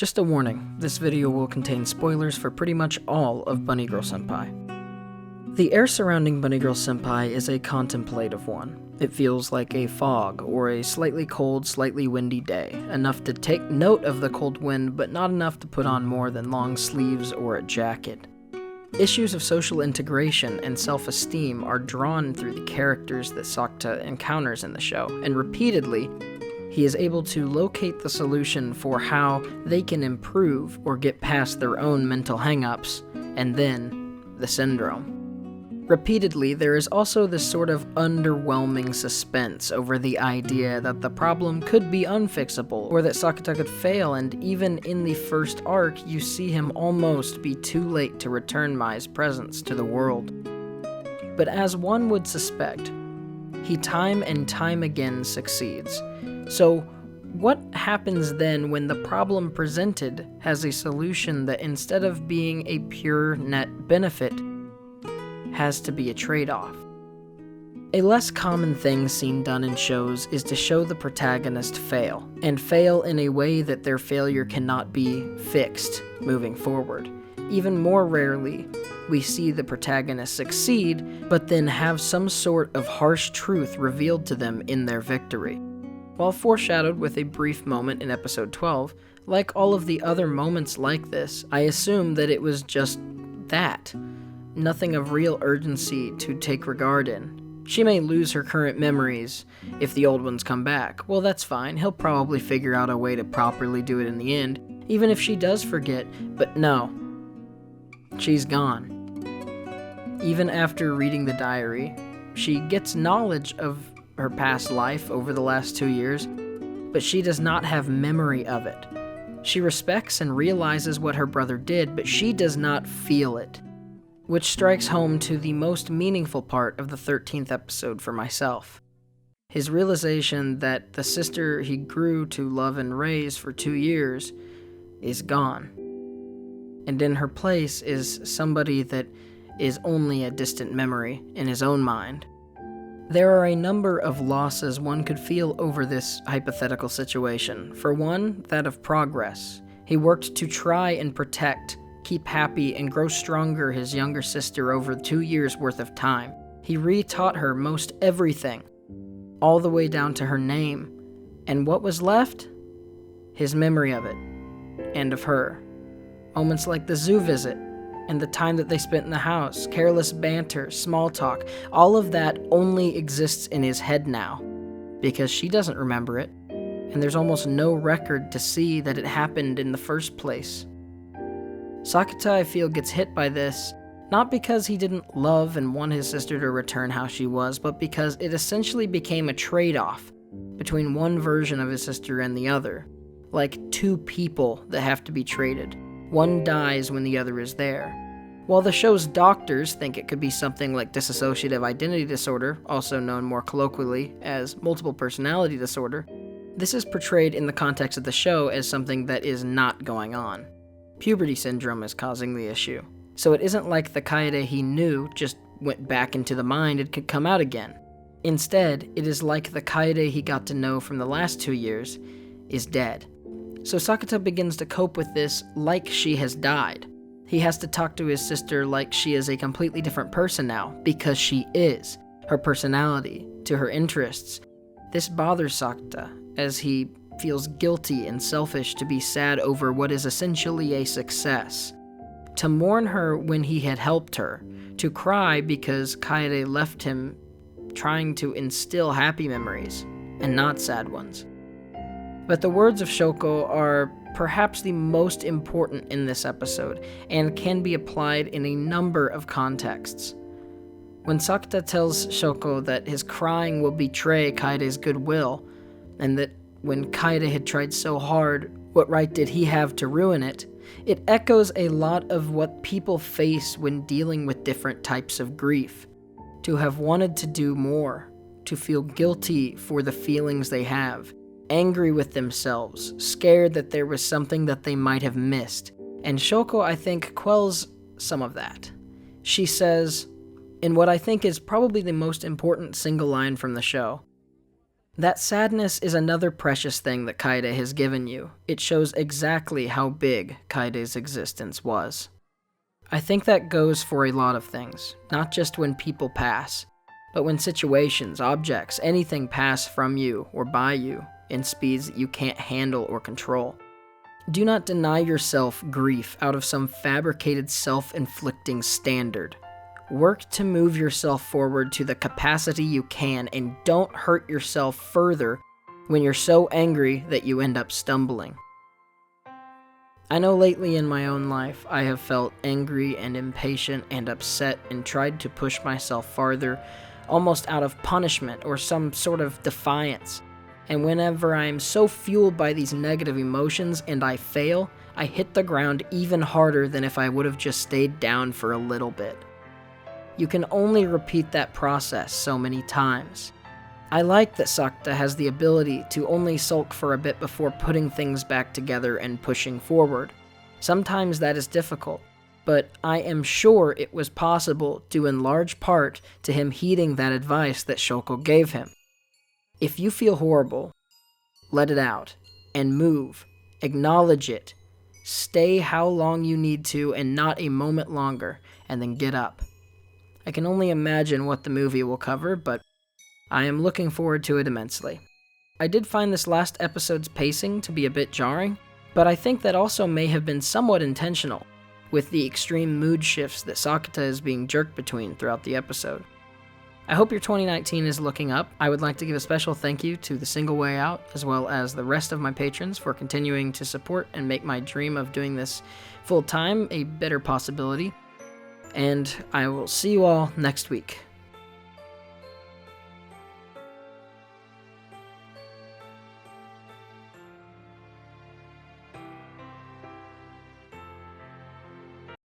Just a warning, this video will contain spoilers for pretty much all of Bunny Girl Senpai. The air surrounding Bunny Girl Senpai is a contemplative one. It feels like a fog, or a slightly cold, slightly windy day, enough to take note of the cold wind, but not enough to put on more than long sleeves or a jacket. Issues of social integration and self-esteem are drawn through the characters that Sakta encounters in the show, and repeatedly, he is able to locate the solution for how they can improve or get past their own mental hang-ups, and then the syndrome. Repeatedly, there is also this sort of underwhelming suspense over the idea that the problem could be unfixable, or that Sakata could fail, and even in the first arc, you see him almost be too late to return Mai's presence to the world. But as one would suspect, he time and time again succeeds. So, what happens then when the problem presented has a solution that instead of being a pure net benefit, has to be a trade-off? A less common thing seen done in shows is to show the protagonist fail, and fail in a way that their failure cannot be fixed moving forward. Even more rarely, we see the protagonist succeed, but then have some sort of harsh truth revealed to them in their victory. While foreshadowed with a brief moment in episode 12, like all of the other moments like this, I assume that it was just that. Nothing of real urgency to take regard in. She may lose her current memories if the old ones come back. Well, that's fine. He'll probably figure out a way to properly do it in the end, even if she does forget. But no, she's gone. Even after reading the diary, she gets knowledge of her past life over the last 2 years, but she does not have memory of it. She respects and realizes what her brother did, but she does not feel it. Which strikes home to the most meaningful part of the 13th episode for myself. His realization that the sister he grew to love and raise for 2 years is gone. And in her place is somebody that is only a distant memory in his own mind. There are a number of losses one could feel over this hypothetical situation. For one, that of progress. He worked to try and protect, keep happy, and grow stronger his younger sister over 2 years worth of time. He re-taught her most everything, all the way down to her name. And what was left? His memory of it, and of her. Moments like the zoo visit, and the time that they spent in the house, careless banter, small talk, all of that only exists in his head now, because she doesn't remember it, and there's almost no record to see that it happened in the first place. Sakata, I feel, gets hit by this, not because he didn't love and want his sister to return how she was, but because it essentially became a trade-off between one version of his sister and the other, like two people that have to be traded. One dies when the other is there. While the show's doctors think it could be something like dissociative identity disorder, also known more colloquially as multiple personality disorder, this is portrayed in the context of the show as something that is not going on. Puberty syndrome is causing the issue. So it isn't like the Kaede he knew just went back into the mind and could come out again. Instead, it is like the Kaede he got to know from the last 2 years is dead. So Sakata begins to cope with this like she has died. He has to talk to his sister like she is a completely different person now, because she is. Her personality, to her interests. This bothers Sakata, as he feels guilty and selfish to be sad over what is essentially a success. To mourn her when he had helped her. To cry because Kaede left him trying to instill happy memories, and not sad ones. But the words of Shoko are perhaps the most important in this episode, and can be applied in a number of contexts. When Sakata tells Shoko that his crying will betray Kaede's goodwill, and that when Kaede had tried so hard, what right did he have to ruin it? It echoes a lot of what people face when dealing with different types of grief. To have wanted to do more, to feel guilty for the feelings they have, angry with themselves, scared that there was something that they might have missed. And Shoko, I think, quells some of that. She says, in what I think is probably the most important single line from the show, That sadness is another precious thing that Kaede has given you. It shows exactly how big Kaede's existence was. I think that goes for a lot of things, not just when people pass, but when situations, objects, anything pass from you or by you in speeds that you can't handle or control. Do not deny yourself grief out of some fabricated self-inflicting standard. Work to move yourself forward to the capacity you can, and don't hurt yourself further when you're so angry that you end up stumbling. I know lately in my own life I have felt angry and impatient and upset and tried to push myself farther, almost out of punishment or some sort of defiance. And whenever I am so fueled by these negative emotions and I fail, I hit the ground even harder than if I would have just stayed down for a little bit. You can only repeat that process so many times. I like that Sakta has the ability to only sulk for a bit before putting things back together and pushing forward. Sometimes that is difficult, but I am sure it was possible due in large part to him heeding that advice that Shoko gave him. If you feel horrible, let it out, and move, acknowledge it, stay how long you need to and not a moment longer, and then get up. I can only imagine what the movie will cover, but I am looking forward to it immensely. I did find this last episode's pacing to be a bit jarring, but I think that also may have been somewhat intentional, with the extreme mood shifts that Sakata is being jerked between throughout the episode. I hope your 2019 is looking up. I would like to give a special thank you to The Single Way Out, as well as the rest of my patrons for continuing to support and make my dream of doing this full-time a better possibility. And I will see you all next week.